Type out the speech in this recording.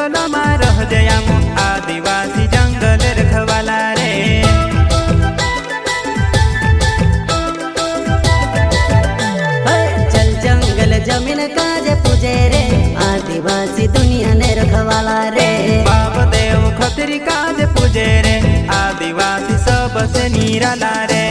जंगल में रह जयाम आदिवासी जंगल रखवाला रे। चल जंगल जमीन काज पूजे रे आदिवासी दुनिया ने रखवाला रे। बाप देव खतरी काज पूजे रे आदिवासी सबसे निराला रे।